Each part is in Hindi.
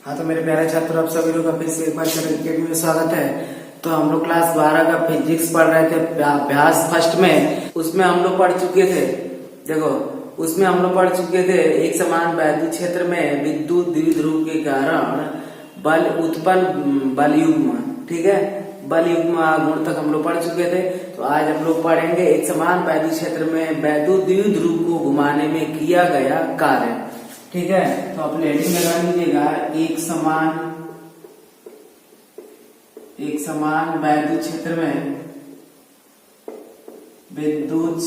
हाँ, तो मेरे प्यारे छात्र आप सभी लोग का फिर से एक बार अकेडमी में स्वागत है। तो हम लोग क्लास 12 का फिजिक्स पढ़ रहे थे अभ्यास फर्स्ट में। उसमें हम लोग पढ़ चुके थे, देखो उसमें हम लोग पढ़ चुके थे एक समान वैद्युत क्षेत्र में विद्युत द्विध्रुव के कारण बल उत्पन्न बल युग्म, ठीक है, बल युग्म गुण तक हम लोग पढ़ चुके थे। तो आज हम लोग पढ़ेंगे एक समान वैद्युत क्षेत्र में वैद्युत द्विध्रुव को घुमाने में किया गया कार्य, ठीक है। तो अपने हेडिंग लगा लीजिएगा एक समान वैद्युत क्षेत्र में विद्युत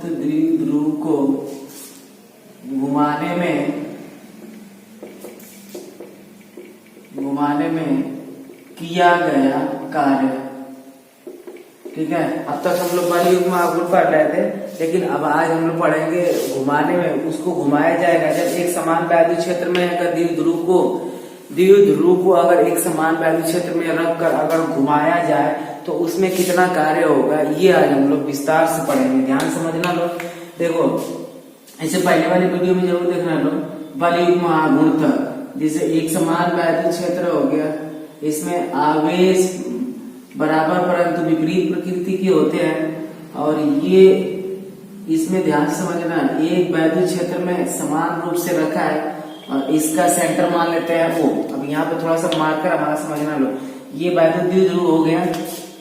द्विध्रुव को घुमाने में किया गया कार्य, ठीक है। अब तक हम लोग बल युग्म गुण पढ़ रहे थे, लेकिन अब आज हम लोग पढ़ेंगे घुमाने में। उसको घुमाया जाएगा जब एक समान वैद्युत क्षेत्र में अगर द्विध्रुव को अगर एक समान वैद्युत क्षेत्र में रखकर अगर घुमाया जाए तो उसमें कितना कार्य होगा, ये आज हम लोग विस्तार से पढ़ेंगे। ध्यान समझना लोग। देखो ऐसे पहले वाले वीडियो में जरूर देखना लोग बल युग्म गुण तक। जैसे एक समान वैद्युत क्षेत्र हो गया, इसमें आवेश बराबर परंतु विपरीत प्रकृति के होते हैं। और ये इसमें ध्यान से समझना, एक वैद्युत क्षेत्र में समान रूप से रखा है और इसका सेंटर मान लेते हैं वो। अब यहाँ पे थोड़ा सा मार्कर हमारा समझना लो। ये वैद्युत द्विध्रुव हो गया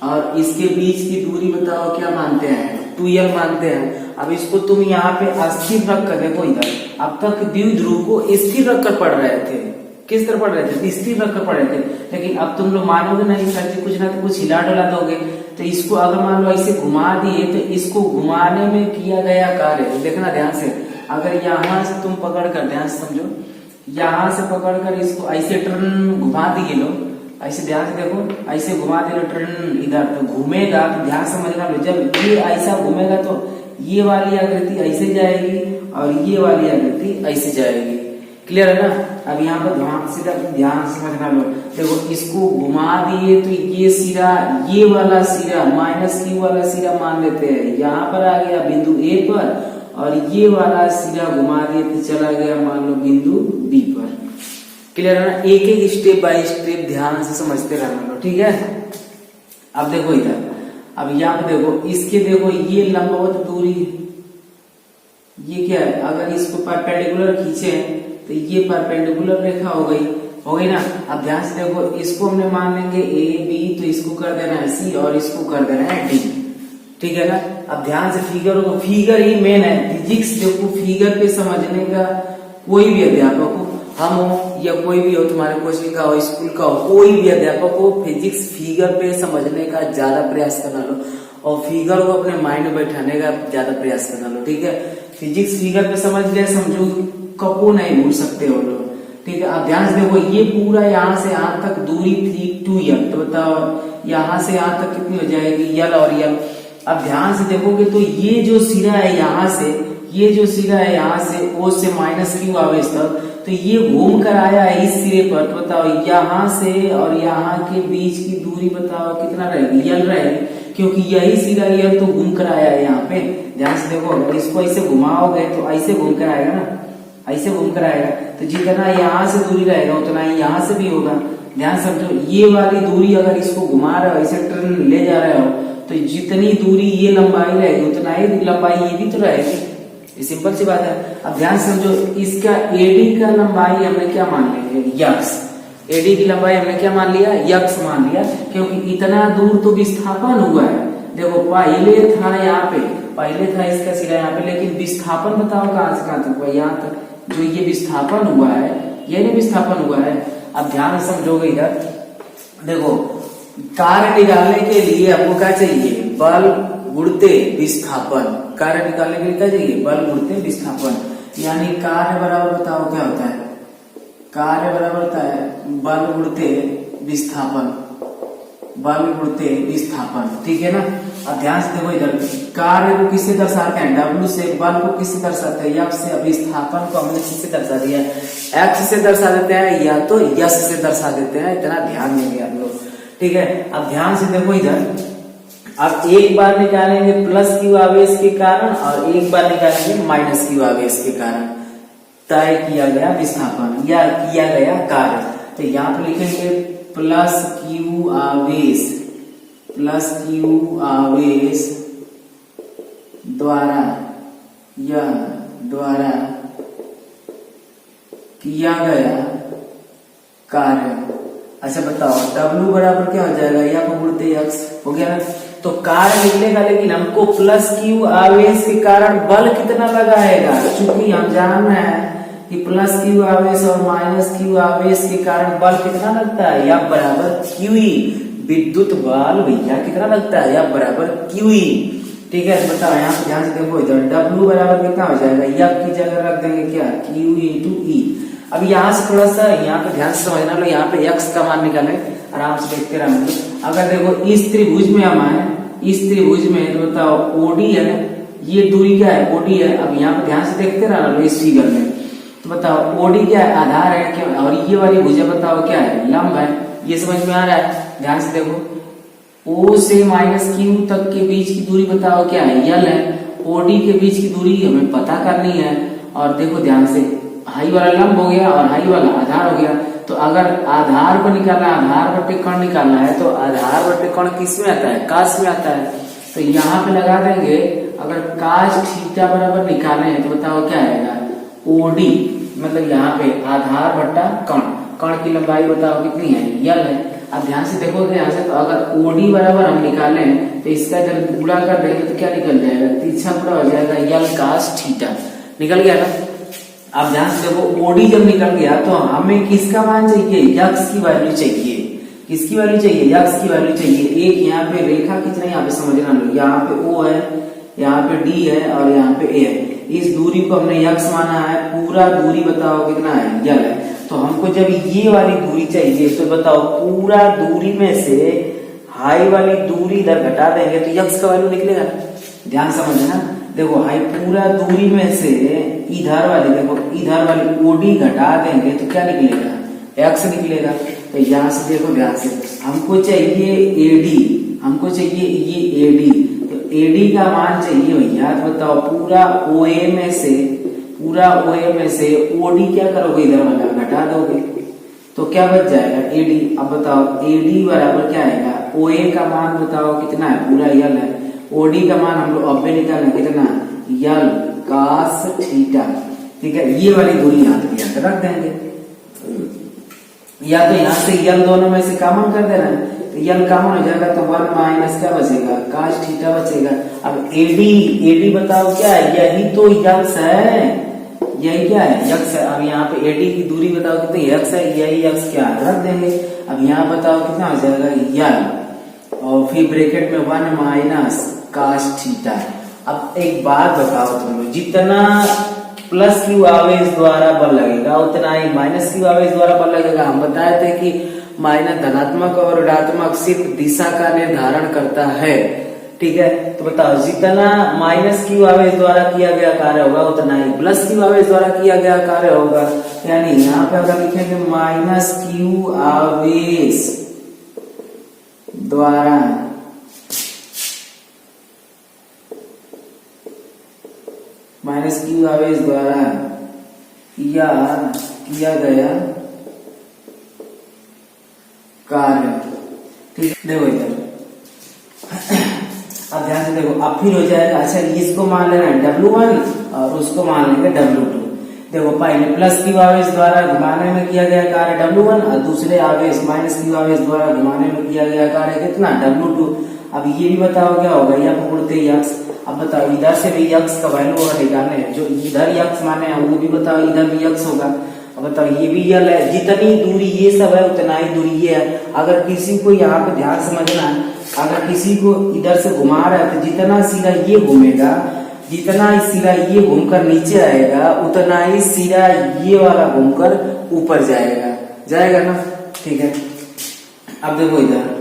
और इसके बीच की दूरी बताओ क्या मानते हैं, 2l मानते हैं। अब इसको तुम यहाँ पे स्थिर रख कर देखो, इधर अब तक द्विध्रुव को स्थिर रखकर पढ़ रहे थे। किस तरह पढ़ रहे थे? स्थिर रखकर पढ़ रहे थे। लेकिन अब तुम लोग मानोगे नहीं सर जी, कुछ ना तो कुछ हिला डुला दोगे। तो इसको अगर मान लो ऐसे घुमा दिए तो इसको घुमाने में किया गया कार्य, देखना ध्यान से। अगर यहाँ से तुम पकड़ कर, ध्यान से समझो, यहाँ से पकड़ कर इसको ऐसे टर्न घुमा दिए लो, ऐसे ध्यान से देखो, ऐसे घुमा दिए लो टर्न, इधर तो घूमेगा। तो ध्यान समझना लो, जब ये ऐसा घूमेगा तो ये वाली आकृति ऐसे जाएगी और ये वाली आकृति ऐसे जाएगी। क्लियर है ना? अब यहाँ पर ध्यान समझना लो। देखो इसको घुमा दिए तो ये सिरा, ये वाला सिरा -q वाला सिरा मान लेते हैं, यहाँ पर आ गया बिंदु A पर, और ये वाला सिरा घुमा दिए तो चला गया मान लो बिंदु B पर। क्लियर है ना? एक एक स्टेप बाय स्टेप ध्यान से समझते रहना लो, ठीक है। अब देखो इधर, अब यहाँ पे देखो, इसके देखो ये लंबवत दूरी, ये क्या है, अगर इसको परपेंडिकुलर खींचे तो ये परपेंडिकुलर रेखा हो गई ना। अब ध्यान से देखो, इसको हमने मान लेंगे A B, तो इसको कर देना है C और इसको कर देना है D, ठीक है ना। अब ध्यान से फिगर ही मेन है फिजिक्स। देखो फिगर पे समझने का कोई भी अध्यापक हो, हम हो या कोई भी हो, तुम्हारे कोचिंग का हो, स्कूल का हो, कोई भी अध्यापक हो, फिजिक्स फिगर पे समझने का ज्यादा प्रयास करना लो और फिगर को अपने माइंड में बैठाने का ज्यादा प्रयास करना लो, ठीक है। फिजिक्स फिगर पे समझ गए, समझो कपो नहीं भूल सकते हो लोग, ठीक है। अब ध्यान से देखो, ये पूरा यहाँ से यहाँ तक दूरी थी 2l, तो बताओ यहाँ से यहाँ तक कितनी हो जाएगी, l और l। अब ध्यान से देखोगे तो ये जो सिरा है यहाँ से, ये जो सिरा है यहाँ से O से -q आवेश तक, तो ये घूम कर आया है इस सिरे पर। तो बताओ यहाँ से और यहाँ के बीच की दूरी बताओ कितना रहेगी, l रहेगी, क्योंकि यही सिरा l तो घूम कर आया है यहाँ पे। ध्यान से देखो, अगर इसको ऐसे घुमाओगे तो ऐसे घूम कर आएगा ना, ऐसे घूम कर आएगा। तो जितना यहाँ से दूरी रहेगा उतना ही यहाँ से भी होगा। ध्यान समझो, ये वाली दूरी अगर इसको घुमा रहे हो, ऐसे टर्न ले जा रहे हो, तो जितनी दूरी ये लंबाई रहेगी उतना ही लंबाई ये भी तो रहेगी। ये सिंपल सी बात है। अब ध्यान समझो, इसका AD का लंबाई हमने क्या मान लिया, यक्स। AD की लंबाई हमने क्या मान लिया, यक्स मान लिया, क्योंकि इतना दूर तो विस्थापन हुआ है। देखो पहले था यहाँ पे, पहले था इसका सिरा यहाँ पे, लेकिन विस्थापन बताओ कहां से कहां तक हुआ, यहाँ तक। जो ये विस्थापन हुआ है, ये नहीं विस्थापन हुआ है। अब ध्यान से समझोगे इधर, देखो कार्य निकालने के लिए आपको क्या चाहिए, बल गुणित विस्थापन। कार्य निकालने के लिए क्या चाहिए, बल गुणित विस्थापन। यानी कार्य बराबर बताओ क्या होता है, कार्य बराबर होता है बल गुणित विस्थापन, बल गुणित विस्थापन, ठीक है ना। अब ध्यान से देखो इधर, कार्य को किससे दर्शाते हैं, W से, बल को किससे दर्शाते हैं, F से, विस्थापन को हमने किससे दर्शा दिया, X से दर्शा देते हैं या तो यस से दर्शा देते हैं। इतना ध्यान देंगे आप लोग, ठीक है। अब ध्यान से देखो इधर, अब एक बार निकालेंगे प्लस क्यू आवेश के कारण और एक बार निकालेंगे माइनस क्यू आवेश के कारण। तय किया गया विस्थापन या किया गया कार्य। तो यहाँ पे लिखेंगे प्लस क्यू आवेश द्वारा किया गया कार्य। अच्छा बताओ W बराबर क्या हो जाएगा, या को बोलते x हो गया ना। तो कार्य निकलेगा, लेकिन हमको प्लस क्यू आवेश के कारण बल कितना लगाएगा, चूंकि हम जान रहे हैं कि प्लस क्यू आवेश और माइनस क्यू आवेश के कारण बल कितना लगता है, या बराबर QE। विद्युत बल भैया कितना लगता है, या बराबर QE। ठीक है, बताओ यहाँ पे ध्यान से देखो, इधर W बराबर कितना हो जाएगा, या की जगह रख देंगे क्या, QE into E। अब यहाँ से थोड़ा सा यहाँ पे ध्यान से समझना लो, यहाँ पे x का मान निकाले, आराम से देखते रहेंगे। अगर देखो इस त्रिभुज में हम आए, इस त्रिभुज में तो बताओ OD है, ये दूरी क्या है, OD है। अब यहाँ पे ध्यान से देखते रहना लो इस फिगर में, तो बताओ OD क्या है, आधार है क्या, और ये वाली भुजा बताओ क्या है, लंब है। ये समझ में आ रहा है, ध्यान से देखो। O से माइनस Q तक के बीच की दूरी बताओ क्या है, L है। OD के बीच की दूरी हमें पता करनी है। और देखो ध्यान से, हाई वाला लंब हो गया और हाई वाला आधार हो गया। तो अगर आधार को निकालना है, आधार बटे कर्ण निकालना है, तो आधार बटे कर्ण किस में आता है, काश में आता है। तो यहाँ पे लगा देंगे, अगर काश थीटा बराबर निकाले तो बताओ क्या आएगा, OD। मतलब यहाँ पे आधार बट्टा कर्ण, कर्ण की लंबाई बताओ कितनी है, L है। अब ध्यान से देखोगे यहाँ से, तो अगर OD बराबर हम निकाले तो इसका जब गुणा कर देंगे तो क्या निकल जाएगा, तीसरा गुणा हो जाएगा L काश थीटा, निकल गया ना। अब ध्यान से देखो, OD जब निकल गया तो हमें किसका मान चाहिए, x की वैल्यू चाहिए। किसकी वैल्यू चाहिए, x की वैल्यू चाहिए। एक यहाँ पे रेखा कितना, यहाँ पे समझना लो, यहाँ पे O है, यहाँ पे D है और यहाँ पे A है। इस दूरी को हमने x माना है, पूरा दूरी बताओ कितना है, L है। तो हमको जब ये वाली दूरी चाहिए तो बताओ पूरा दूरी में से हाई वाली दूरी इधर घटा देंगे तो x का वैल्यू निकलेगा। ध्यान समझना, देखो हाई पूरा दूरी में से इधर वाली, देखो इधर वाली OD घटा देंगे तो क्या निकलेगा, x निकलेगा। तो यहाँ से देखो ध्यान से, हमको चाहिए AD, हमको चाहिए ये AD। तो AD का मान चाहिए भैया, तो बताओ पूरा OA में से, पूरा OA में से OD क्या करोगे, इधर वाला घटा दोगे तो क्या बच जाएगा, AD। अब बताओ AD बराबर क्या आएगा, OA का मान बताओ कितना है, पूरा L है। OD का मान हम लोग अब्बे निकालना कितना, L कास थीटा। ठीक है, ये वाली दूरी यहाँ पे रख देंगे, या तो यहाँ से L दोनों में से कॉमन कर देना, तो L कॉमन हो जाएगा तो 1 माइनस क्या बचेगा, कास थीटा बचेगा। अब AD बताओ क्या है, यही तो x है, यही क्या है, x है। अब यहाँ पे AD की दूरी बताओ कितनी, x है, यही x क्या रख देंगे। अब यहाँ बताओ कितना हो जाएगा, L और फिर ब्रैकेट में 1 माइनस काश थीटा। अब एक बात बताओ तुम लोग, जितना प्लस क्यू आवेश द्वारा बल लगेगा उतना ही माइनस क्यू आवेश द्वारा बल लगेगा। हम बताए थे कि माइनस धनात्मक और ऋणात्मक सिर्फ दिशा का निर्धारण करता है। ठीक है, तो बताओ जितना माइनस क्यू आवेश द्वारा किया गया कार्य होगा उतना ही प्लस क्यू आवेश द्वारा किया गया कार्य होगा। यानी यहाँ पे अगर लिखेंगे माइनस क्यू आवेश द्वारा किया गया कार्य। ठीक, देखो इधर अब ध्यान से देखो, अब फिर हो जाएगा। अच्छा, इसको मान लेना W1 और उसको मान लेंगे W2। देखो पहले प्लस क्यू आवेश द्वारा घुमाने में किया गया कार्य W1 और दूसरे आवेश माइनस क्यू आवेश द्वारा घुमाने में किया गया कार्य कितना, W2। अब ये भी बताओ क्या होगा, या बोलते x। अब बताओ इधर से भी x का वैल्यू और निकालने हैं, जो इधर x माने हैं वो भी बताओ इधर भी x होगा। अब बताओ ये भी L है, जितनी दूरी ये सब है उतना ही दूरी ये है। अगर किसी को यहाँ पे ध्यान समझना है, अगर किसी को इधर से घुमा रहा है तो जितना सिरा ये घूमेगा, जितना सिरा ये घूमकर नीचे आएगा उतना ही सिरा ये वाला घूमकर ऊपर जाएगा ना। ठीक है, अब देखो इधर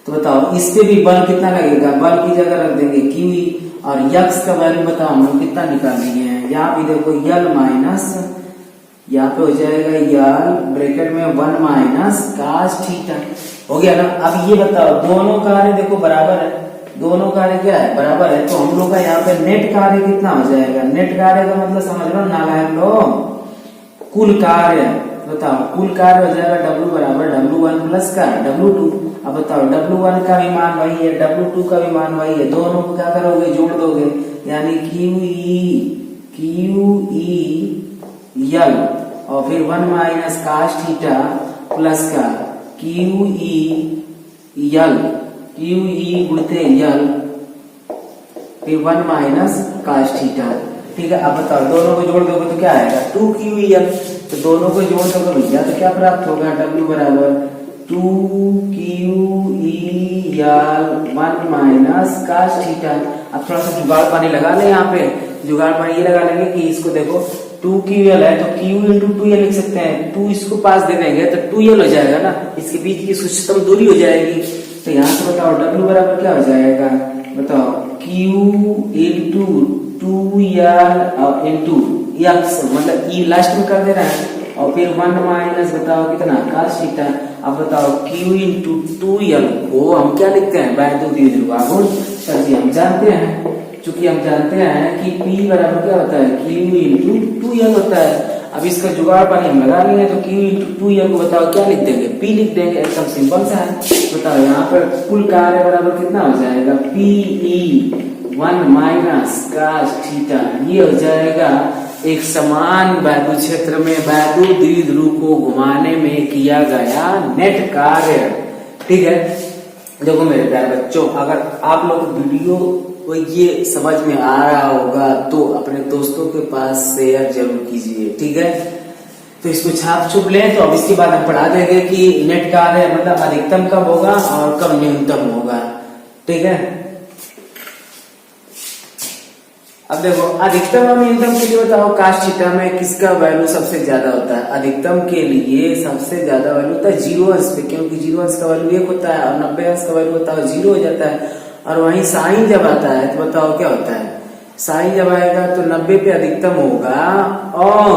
तो बताओ इस पे भी बल कितना लगेगा, बल की जगह रख देंगे QE और x का वैल्यू बताओ हम कितना निकालेंगे। यहाँ पे देखो L माइनस, यहाँ पे हो जाएगा L ब्रैकेट में 1 माइनस कास थीटा, हो गया ना। अब ये बताओ दोनों कार्य देखो बराबर है, दोनों कार्य क्या है, बराबर है। तो हम लोग का यहाँ पे नेट कार्य कितना हो जाएगा, नेट कार्य का मतलब समझ लो नालायक लोग, कुल कार्य बताओ, कुल कार्य हो जाएगा W बराबर W1 प्लस का W2। अब बताओ W1 का भी मान वही है, W2 का भी मान वही है, दोनों को क्या करोगे, जोड़ दोगे, यानी QEL और फिर 1 माइनस काश थीटा प्लस का QE गुणते यल फिर 1 माइनस काश थीटा। ठीक है, अब बताओ दोनों को जोड़ दोगे तो क्या आएगा, 2QEL। तो दोनों को जोड़ दोगे भैया तो क्या प्राप्त होगा, W बराबर 2QEL 1 माइनस काश थीटा। अब थोड़ा सा जुगाड़ पानी लगा ले, यहाँ पे जुगाड़ पानी ये लगा लेंगे कि इसको देखो 2QL है तो Q इंटू 2L लिख सकते हैं, 2 इसको पास दे देंगे तो 2L हो जाएगा ना, इसके बीच की उच्चतम दूरी हो जाएगी। तो यहाँ से बताओ W बराबर क्या हो जाएगा, बताओ Q into 2L into x, मतलब E लास्ट में कर दे रहा है, और फिर 1 माइनस बताओ कितना काश थीटा। अब बताओ Q इंटू 2L को हम क्या लिखते हैं, वैद्युत द्विध्रुवागुण। सर जी हम जानते हैं, चूंकि हम जानते हैं कि P बराबर क्या होता है, Q इंटू 2L होता है। अब इसका जुगाड़ पानी हम लगा लेंगे तो Q इंटू 2L को बताओ क्या लिख देंगे, P लिख देंगे, एकदम सिंपल सा है। बताओ यहाँ पर कुल कार्य बराबर कितना हो जाएगा, PE 1 माइनस काश थीटा। ये हो जाएगा एक समान वैद्युत क्षेत्र में वैद्युत द्विध्रुव को घुमाने में किया गया नेट कार्य। ठीक है, देखो मेरे प्यारे बच्चों, अगर आप लोग वीडियो को ये समझ में आ रहा होगा तो अपने दोस्तों के पास शेयर जरूर कीजिए। ठीक है, तो इसको छाप छुप लें। तो अब इसके बाद हम पढ़ा देंगे कि नेट कार्य मतलब अधिकतम कब होगा और कब न्यूनतम होगा। ठीक है, अब देखो अधिकतम और न्यूनतम के लिए बताओ काश थीटा में किसका वैल्यू सबसे ज्यादा होता है। अधिकतम के लिए सबसे ज्यादा वैल्यू होता है 0 अंश पे, क्योंकि 0 अंश का वैल्यू 1 होता है और 90 अंश का वैल्यू होता है 0 हो जाता है। और वहीं साइन जब आता है तो बताओ क्या होता है, साइन जब आएगा तो 90 पे अधिकतम होगा और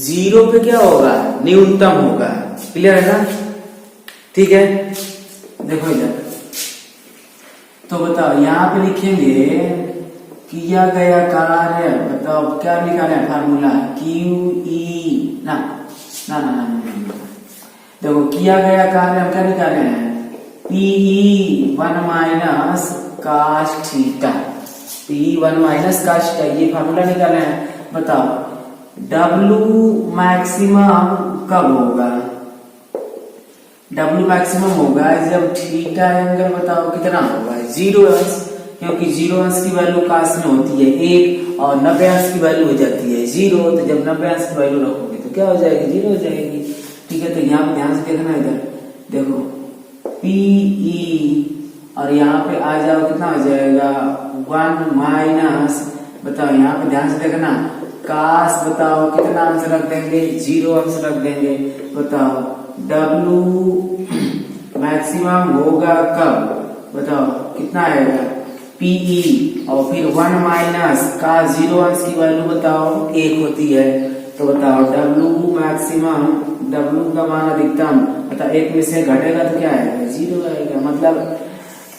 0 पे क्या होगा, न्यूनतम होगा। क्लियर है ना। ठीक है, देखो इधर तो बताओ यहाँ पे लिखेंगे किया गया कार्य, बताओ क्या निकाले फार्मूला, QE ना ना ना ना, देखो किया गया कार्य हम क्या निकाले हैं, PE 1 माइनस काश थीटा, PE 1 माइनस काश थीटा, ये फार्मूला निकाले हैं। बताओ W मैक्सिमम कब होगा, W मैक्सिमम होगा जब थीटा एंगल बताओ कितना होगा, 0 अंश, क्योंकि 0 अंश की वैल्यू काश में होती है 1 और 90 अंश की वैल्यू हो जाती है 0। तो जब 90 अंश की वैल्यू रखोगे तो क्या हो जाएगी, 0 हो जाएगी। ठीक है, तो यहाँ पे ध्यान से देखना, इधर देखो PE और यहाँ पे आ जाओ कितना हो जाएगा 1 माइनस, बताओ यहाँ पे ध्यान से देखना काश, बताओ कितना अंश रख देंगे, 0 अंश रख देंगे। बताओ W मैक्सिमम होगा कब, बताओ कितना आएगा PE और फिर 1 माइनस का 0 अंश की वैल्यू बताओ 1 होती है। तो बताओ W मैक्सिमम, W का मान अधिकतम, बताओ 1 में से घटेगा तो क्या आएगा, 0 आएगा। मतलब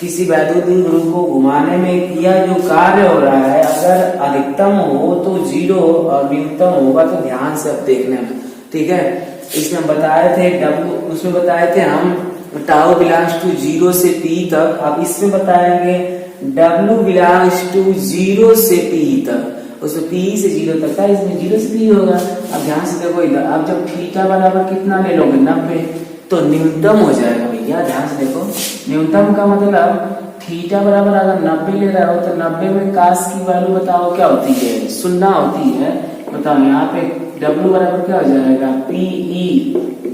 किसी वैद्युत द्विध्रुव को घुमाने में किया जो कार्य हो रहा है अगर अधिकतम हो तो 0 और न्यूनतम होगा तो ध्यान से अब देखने में। ठीक है, इसमें बताए थे W, उसमें बताए थे हम टाउ बिलोंग्स टू 0 से P तक। अब इसमें बताएंगे W बिलोंग्स टू 0 से P तक, उसमें P से 0 तक था, इसमें 0 से P होगा। अब ध्यान से देखो इधर, अब जब थीटा बराबर कितना ले लोगे 90 तो न्यूनतम हो जाएगा भैया। ध्यान से देखो, न्यूनतम का मतलब थीटा बराबर अगर 90 ले रहा हो तो 90 में काश की वैल्यू बताओ क्या होती है, 0 होती है। बताओ यहाँ पे W बराबर क्या हो जाएगा, PE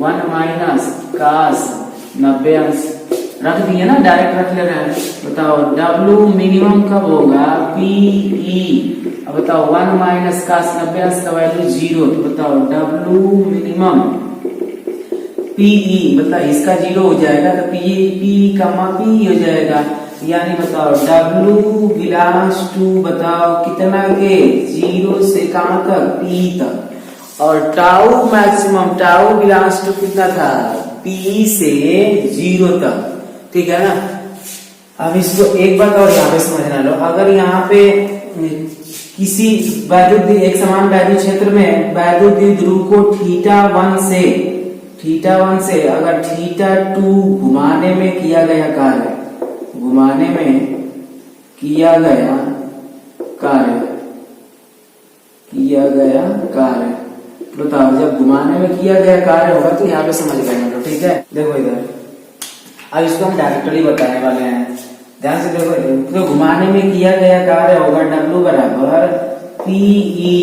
1 माइनस काश 90 अंश रख दिए ना, डायरेक्ट रख ले रहे हैं। बताओ W मिनिमम कब होगा, PE, अब बताओ 1 माइनस काश 90 अंश का वैल्यू 0। तो बताओ W मिनिमम PE, मतलब इसका 0 हो जाएगा तो PE का मान PE हो जाएगा। यानी बताओ W बिलोंग्स टू बताओ कितना के 0 से कहां तक, P तक। और tau maximum, tau belongs to कितना था, P से 0 तक। ठीक है ना। अब इसको एक बात और यहाँ पे समझना लो, अगर यहाँ पे किसी वैद्युत एक समान वैद्युत क्षेत्र में वैद्युत द्विध्रुव को थीटा 1 से अगर थीटा 2 घुमाने में किया गया कार्य, घुमाने में किया गया कार्य बताओ, जब घुमाने में किया गया कार्य होगा तो यहाँ पे समझ गए हम लोग, ठीक है। देखो इधर अब इसको हम डायरेक्टली बताने वाले हैं, ध्यान से देखो। तो घुमाने में किया गया कार्य होगा W बराबर PE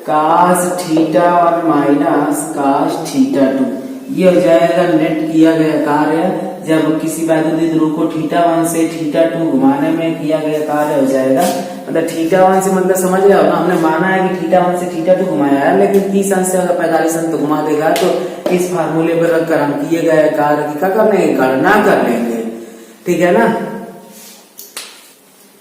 cos theta 1 minus cos theta 2। ये हो जाएगा नेट किया गया कार्य जब किसी वैद्युत द्विध्रुव को थीटा 1 से थीटा 2 घुमाने में किया गया कार्य हो जाएगा। मतलब थीटा 1 से मतलब समझ रहे हो ना, हमने माना है कि थीटा 1 से थीटा 2 घुमाया है, लेकिन 30 अंश से अगर 45 अंश घुमा देगा तो इस फार्मूले पर रखकर हम किए गए कार्य की क्या करने, गणना कर लेंगे, ठीक है ना।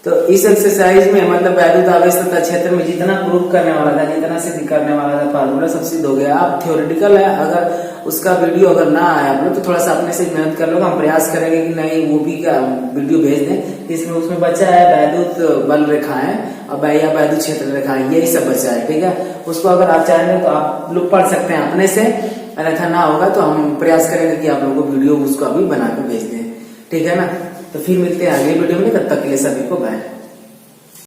तो इस एक्सरसाइज में मतलब वैद्युत आवेश तथा क्षेत्र में जितना प्रूफ करने वाला था, जितना सिद्ध करने वाला था फार्मूला सब सिद्ध हो गया। अब थ्योरेटिकल है, अगर उसका वीडियो अगर ना आया आप लोग तो थोड़ा सा अपने से मेहनत कर लो। हम प्रयास करेंगे कि नहीं वो भी का वीडियो भेज दें। इसमें उसमें बचा है वैद्युत बल रेखाएं और या वैद्युत क्षेत्र रेखाएं, यही सब बचा है, ठीक है। उसको अगर आप चाहेंगे तो आप लोग पढ़ सकते हैं अपने से, अगर ऐसा ना होगा तो हम प्रयास करेंगे कि आप लोगों को वीडियो उसको अभी बना के भेज दें, ठीक है ना। तो फिर मिलते हैं अगले वीडियो में, तब तक के लिए सभी को बाय।